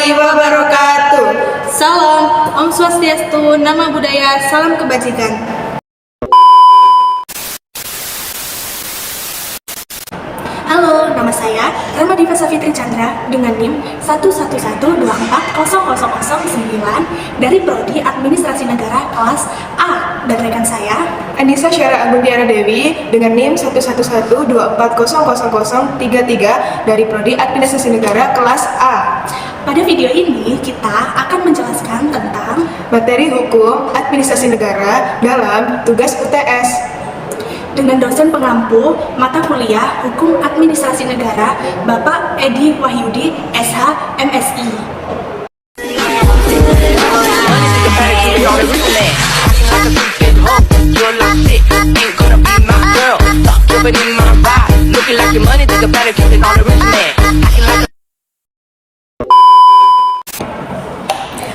warahmatullahi wabarakatuh. Salam, Om Swastiastu, Nama Budaya, Salam Kebajikan. Halo, nama saya Rama Diva Safitri Chandra dengan NIM 111240009 dari Prodi Administrasi Negara kelas A, dan rekan saya Anissa Syara Aguntiara Dewi dengan NIM 11124000033 dari Prodi Administrasi Negara kelas A. Pada video ini, kita akan menjelaskan tentang Materi Hukum Administrasi Negara dalam tugas UTS dengan dosen pengampu mata kuliah Hukum Administrasi Negara, Bapak Edi Wahyudi, SH, MSI.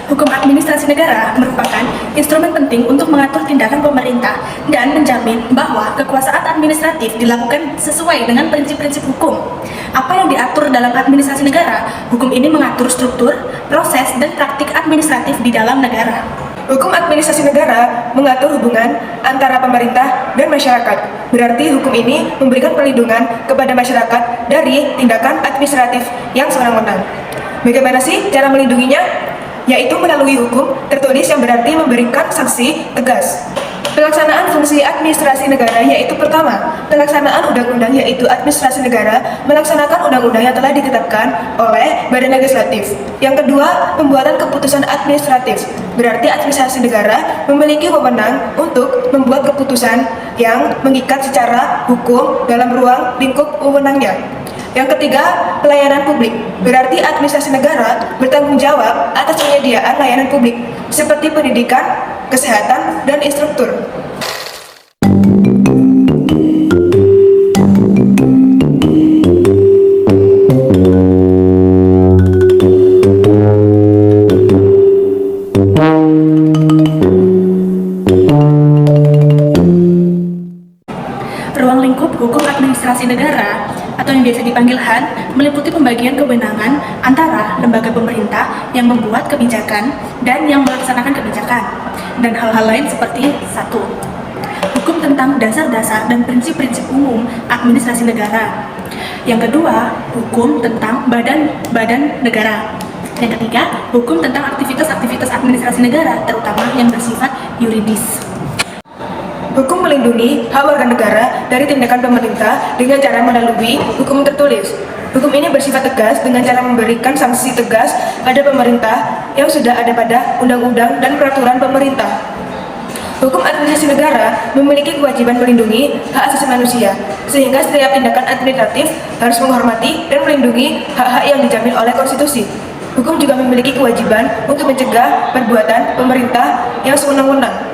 Hukum administrasi negara merupakan instrumen penting untuk mengatur tindakan pemerintah dan menjamin bahwa kekuasaan administratif dilakukan sesuai dengan prinsip-prinsip hukum. Apa yang diatur dalam administrasi negara? Hukum ini mengatur struktur, proses, dan praktik administratif di dalam negara. Hukum administrasi negara mengatur hubungan antara pemerintah dan masyarakat. Berarti hukum ini memberikan perlindungan kepada masyarakat dari tindakan administratif yang sewenang-wenang. Bagaimana sih cara melindunginya? Yaitu melalui hukum tertulis yang berarti memberikan sanksi tegas. Pelaksanaan fungsi administrasi negara yaitu pertama, pelaksanaan undang-undang yaitu administrasi negara melaksanakan undang-undang yang telah ditetapkan oleh Badan Legislatif. Yang kedua, pembuatan keputusan administratif. Berarti administrasi negara memiliki wewenang untuk membuat keputusan yang mengikat secara hukum dalam ruang lingkup wewenangnya. Yang ketiga, pelayanan publik. Berarti administrasi negara bertanggung jawab atas penyediaan layanan publik seperti pendidikan, kesehatan, dan infrastruktur. Ruang lingkup hukum administrasi negara atau yang biasa dipanggil HAN meliputi pembagian kewenangan antara lembaga pemerintah yang membuat kebijakan dan yang melaksanakan kebijakan, dan hal-hal lain seperti 1. Hukum tentang dasar-dasar dan prinsip-prinsip umum administrasi negara. Yang kedua, hukum tentang badan-badan negara. Yang ketiga, hukum tentang aktivitas-aktivitas administrasi negara, terutama yang bersifat yuridis. Hukum melindungi hak warga negara dari tindakan pemerintah dengan cara melalui hukum tertulis. Hukum ini bersifat tegas dengan cara memberikan sanksi tegas pada pemerintah yang sudah ada pada undang-undang dan peraturan pemerintah. Hukum administrasi negara memiliki kewajiban melindungi hak asasi manusia, sehingga setiap tindakan administratif harus menghormati dan melindungi hak-hak yang dijamin oleh konstitusi. Hukum juga memiliki kewajiban untuk mencegah perbuatan pemerintah yang sewenang-wenang.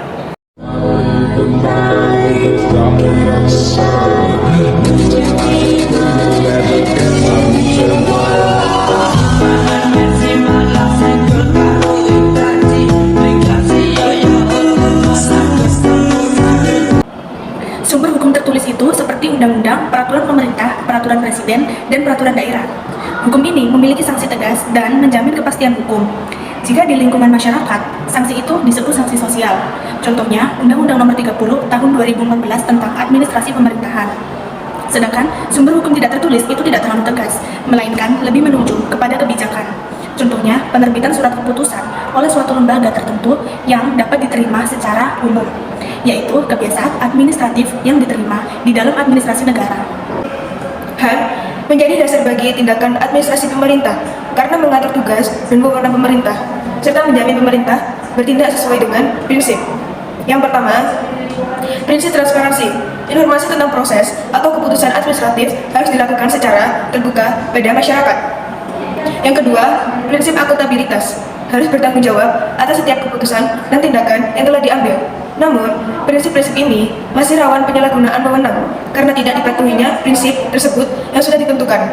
Sumber hukum tertulis itu seperti undang-undang, peraturan pemerintah, peraturan presiden, dan peraturan daerah. Hukum ini memiliki sanksi tegas dan menjamin kepastian hukum. Jika di lingkungan masyarakat, sanksi itu disebut sanksi sosial. Contohnya, Undang-Undang Nomor 30 Tahun 2014 tentang Administrasi Pemerintahan. Sedangkan sumber hukum tidak tertulis itu tidak terlalu tegas, melainkan lebih menuju kepada kebijakan. Contohnya, penerbitan surat keputusan oleh suatu lembaga tertentu yang dapat diterima secara umum, yaitu kebiasaan administratif yang diterima di dalam administrasi negara. HAN menjadi dasar bagi tindakan administrasi pemerintah karena mengatur tugas dan wewenang pemerintah, serta menjamin pemerintah bertindak sesuai dengan prinsip. Yang pertama, prinsip transparansi. Informasi tentang proses atau keputusan administratif harus dilakukan secara terbuka pada masyarakat. Yang kedua, prinsip akuntabilitas. Harus bertanggung jawab atas setiap keputusan dan tindakan yang telah diambil. Namun, prinsip-prinsip ini masih rawan penyalahgunaan wewenang karena tidak dipatuhinya prinsip tersebut yang sudah ditentukan.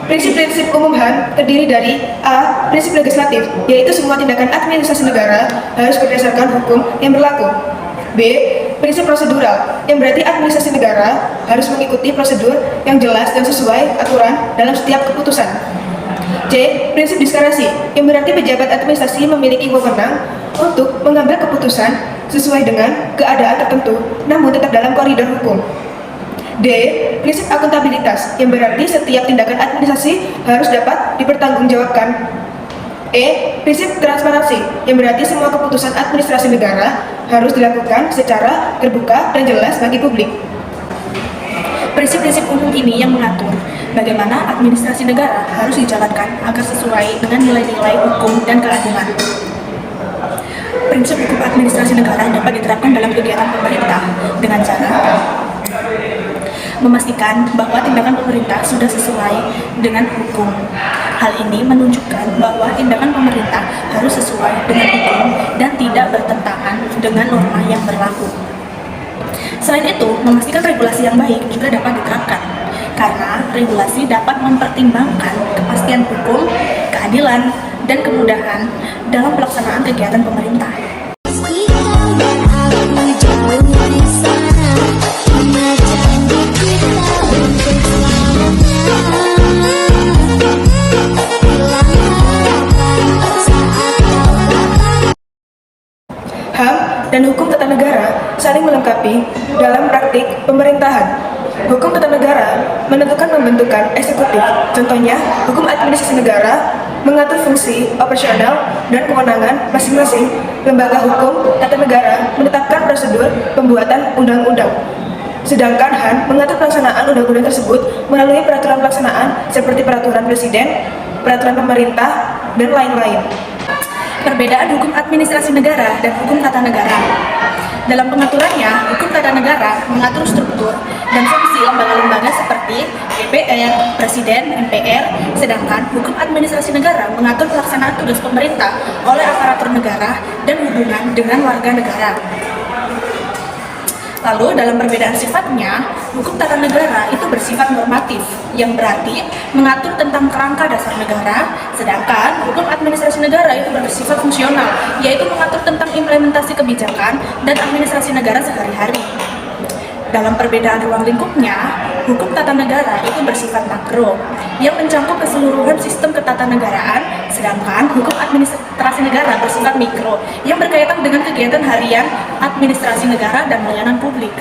Prinsip-prinsip umum HAM terdiri dari A. Prinsip legislatif, yaitu semua tindakan administrasi negara harus berdasarkan hukum yang berlaku. B. Prinsip prosedural, yang berarti administrasi negara harus mengikuti prosedur yang jelas dan sesuai aturan dalam setiap keputusan. C. Prinsip diskresi, yang berarti pejabat administrasi memiliki wewenang untuk mengambil keputusan sesuai dengan keadaan tertentu, namun tetap dalam koridor hukum. D. Prinsip akuntabilitas, yang berarti setiap tindakan administrasi harus dapat dipertanggungjawabkan. E. Prinsip transparansi, yang berarti semua keputusan administrasi negara harus dilakukan secara terbuka dan jelas bagi publik. Prinsip-prinsip umum ini yang mengatur bagaimana administrasi negara harus dijalankan agar sesuai dengan nilai-nilai hukum dan keadilan. Prinsip hukum administrasi negara dapat diterapkan dalam kegiatan pemerintah dengan cara memastikan bahwa tindakan pemerintah sudah sesuai dengan hukum. Hal ini menunjukkan bahwa tindakan pemerintah harus sesuai dengan hukum dan tidak bertentangan dengan norma yang berlaku. Selain itu, memastikan regulasi yang baik juga dapat diterapkan, karena regulasi dapat mempertimbangkan kepastian hukum, keadilan, dan kemudahan dalam pelaksanaan kegiatan pemerintah. HAM dan hukum tata negara saling melengkapi dalam praktik pemerintahan. Hukum tata negara menentukan pembentukan eksekutif, contohnya hukum administrasi negara mengatur fungsi, operasional, dan kewenangan masing-masing. Lembaga hukum tata negara menetapkan prosedur pembuatan undang-undang. Sedangkan HAM mengatur pelaksanaan undang-undang tersebut melalui peraturan pelaksanaan seperti peraturan presiden, peraturan pemerintah, dan lain-lain. Perbedaan hukum administrasi negara dan hukum tata negara. Dalam pengaturannya, hukum tata negara mengatur struktur dan fungsi lembaga-lembaga seperti DPR, Presiden, MPR, sedangkan hukum administrasi negara mengatur pelaksanaan tugas pemerintah oleh aparatur negara dan hubungan dengan warga negara. Lalu, dalam perbedaan sifatnya, hukum tata negara itu bersifat normatif, yang berarti mengatur tentang kerangka dasar negara, sedangkan hukum administrasi negara itu bersifat fungsional, yaitu mengatur tentang implementasi kebijakan dan administrasi negara sehari-hari. Dalam perbedaan ruang lingkupnya, hukum tata negara itu bersifat makro, yang mencakup keseluruhan sistem ketatanegaraan, sedangkan hukum administrasi negara bersifat mikro, yang berkaitan dengan kegiatan harian, administrasi negara, dan layanan publik.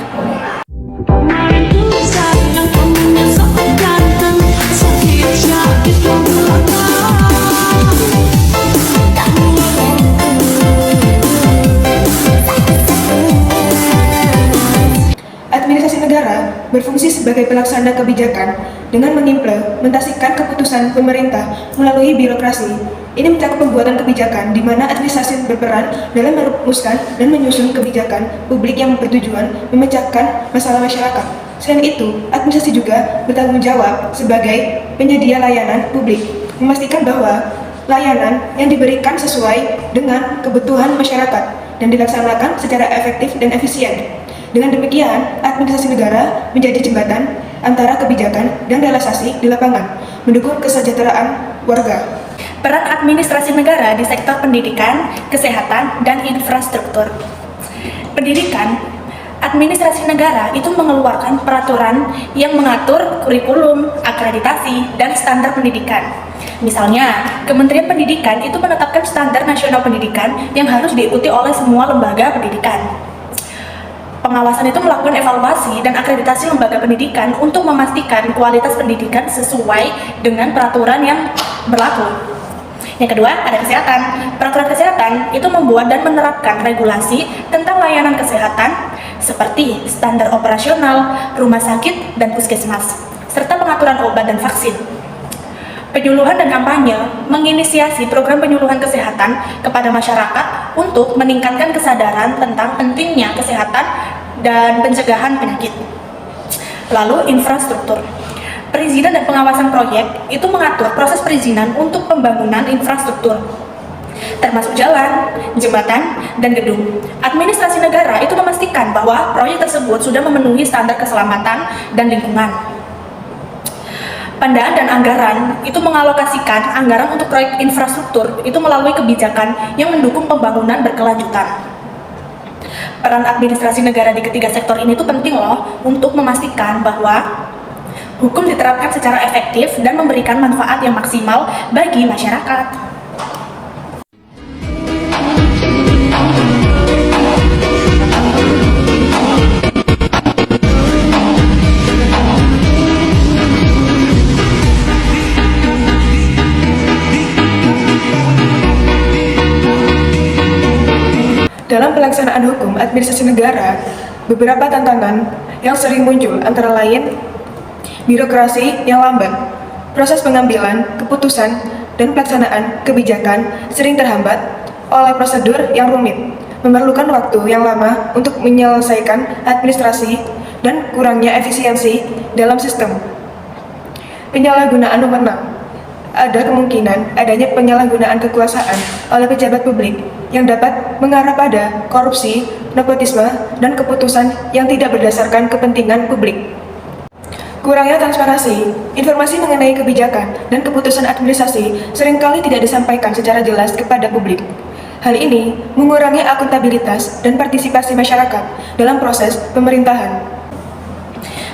Administrasi negara berfungsi sebagai pelaksana kebijakan dengan mengimplementasikan keputusan pemerintah melalui birokrasi. Ini mencakup pembuatan kebijakan di mana administrasi berperan dalam merumuskan dan menyusun kebijakan publik yang bertujuan memecahkan masalah masyarakat. Selain itu, administrasi juga bertanggung jawab sebagai penyedia layanan publik, memastikan bahwa layanan yang diberikan sesuai dengan kebutuhan masyarakat dan dilaksanakan secara efektif dan efisien. Dengan demikian, administrasi negara menjadi jembatan antara kebijakan dan realisasi di lapangan, mendukung kesejahteraan warga. Peran administrasi negara di sektor pendidikan, kesehatan, dan infrastruktur. Pendidikan, administrasi negara itu mengeluarkan peraturan yang mengatur kurikulum, akreditasi, dan standar pendidikan. Misalnya, Kementerian Pendidikan itu menetapkan standar nasional pendidikan yang harus diikuti oleh semua lembaga pendidikan. Pengawasan itu melakukan evaluasi dan akreditasi lembaga pendidikan untuk memastikan kualitas pendidikan sesuai dengan peraturan yang berlaku. Yang kedua, ada kesehatan. Peraturan kesehatan itu membuat dan menerapkan regulasi tentang layanan kesehatan seperti standar operasional, rumah sakit, dan puskesmas, serta pengaturan obat dan vaksin. Penyuluhan dan kampanye menginisiasi program penyuluhan kesehatan kepada masyarakat untuk meningkatkan kesadaran tentang pentingnya kesehatan dan pencegahan penyakit. Lalu, infrastruktur. Perizinan dan pengawasan proyek itu mengatur proses perizinan untuk pembangunan infrastruktur, termasuk jalan, jembatan, dan gedung. Administrasi negara itu memastikan bahwa proyek tersebut sudah memenuhi standar keselamatan dan lingkungan. Pandaan dan anggaran itu mengalokasikan anggaran untuk proyek infrastruktur itu melalui kebijakan yang mendukung pembangunan berkelanjutan. Peran administrasi negara di ketiga sektor ini tuh penting loh untuk memastikan bahwa hukum diterapkan secara efektif dan memberikan manfaat yang maksimal bagi masyarakat. Dalam pelaksanaan hukum administrasi negara, beberapa tantangan yang sering muncul antara lain birokrasi yang lambat, proses pengambilan keputusan dan pelaksanaan kebijakan sering terhambat oleh prosedur yang rumit, memerlukan waktu yang lama untuk menyelesaikan administrasi dan kurangnya efisiensi dalam sistem. Penyalahgunaan wewenang. Ada kemungkinan adanya penyalahgunaan kekuasaan oleh pejabat publik yang dapat mengarah pada korupsi, nepotisme, dan keputusan yang tidak berdasarkan kepentingan publik. Kurangnya transparansi, informasi mengenai kebijakan dan keputusan administrasi seringkali tidak disampaikan secara jelas kepada publik. Hal ini mengurangi akuntabilitas dan partisipasi masyarakat dalam proses pemerintahan.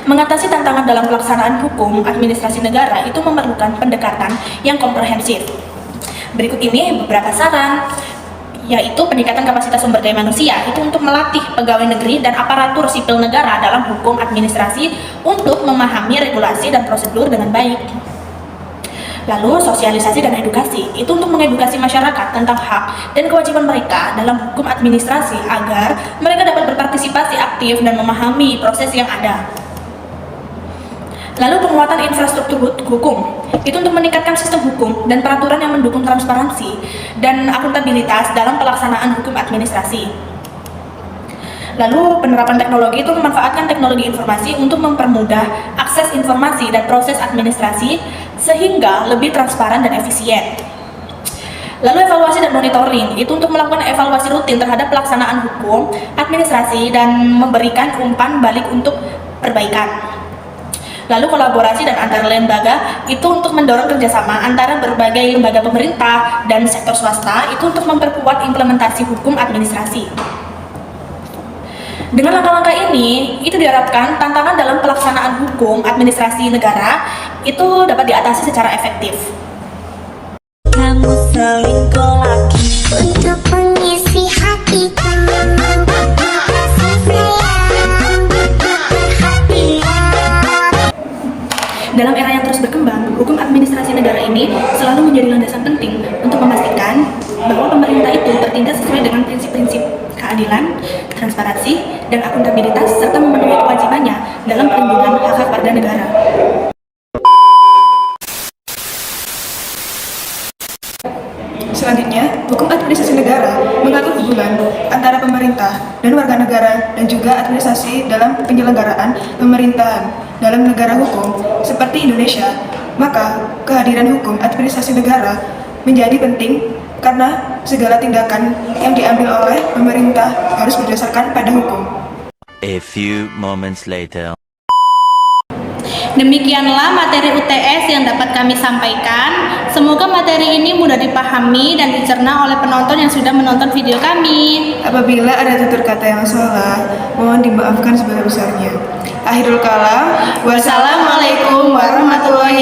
Mengatasi tantangan dalam pelaksanaan hukum administrasi negara itu memerlukan pendekatan yang komprehensif. Berikut ini beberapa saran, yaitu peningkatan kapasitas sumber daya manusia itu untuk melatih pegawai negeri dan aparatur sipil negara dalam hukum administrasi untuk memahami regulasi dan prosedur dengan baik. Lalu sosialisasi dan edukasi itu untuk mengedukasi masyarakat tentang hak dan kewajiban mereka dalam hukum administrasi agar mereka dapat berpartisipasi aktif dan memahami proses yang ada. Lalu penguatan infrastruktur hukum itu untuk meningkatkan sistem hukum dan peraturan yang mendukung transparansi dan akuntabilitas dalam pelaksanaan hukum administrasi. Lalu penerapan teknologi itu memanfaatkan teknologi informasi untuk mempermudah akses informasi dan proses administrasi sehingga lebih transparan dan efisien. Lalu evaluasi dan monitoring itu untuk melakukan evaluasi rutin terhadap pelaksanaan hukum administrasi dan memberikan umpan balik untuk perbaikan. Lalu kolaborasi dan antar lembaga itu untuk mendorong kerjasama antara berbagai lembaga pemerintah dan sektor swasta itu untuk memperkuat implementasi hukum administrasi. Dengan langkah-langkah ini, itu diharapkan tantangan dalam pelaksanaan hukum administrasi negara itu dapat diatasi secara efektif. Kamu selingkuh lagi untuk mengisi hatiku. Dalam era yang terus berkembang, hukum administrasi negara ini selalu menjadi landasan penting untuk memastikan bahwa pemerintah itu bertindak sesuai dengan prinsip-prinsip keadilan, transparansi, dan akuntabilitas serta memenuhi kewajibannya dalam perlindungan hak-hak warga negara. Selanjutnya, hukum administrasi negara mengatur hubungan antara pemerintah dan warga negara dan juga administrasi dalam penyelenggaraan pemerintahan dalam negara hukum seperti Indonesia. Maka, kehadiran hukum administrasi negara menjadi penting karena segala tindakan yang diambil oleh pemerintah harus berdasarkan pada hukum. A few moments later. Demikianlah materi UTS yang dapat kami sampaikan. Semoga materi ini mudah dipahami dan dicerna oleh penonton yang sudah menonton video kami. Apabila ada tutur kata yang salah, mohon dimaafkan sebesar-besarnya. Akhirul kalam, wassalamualaikum warahmatullahi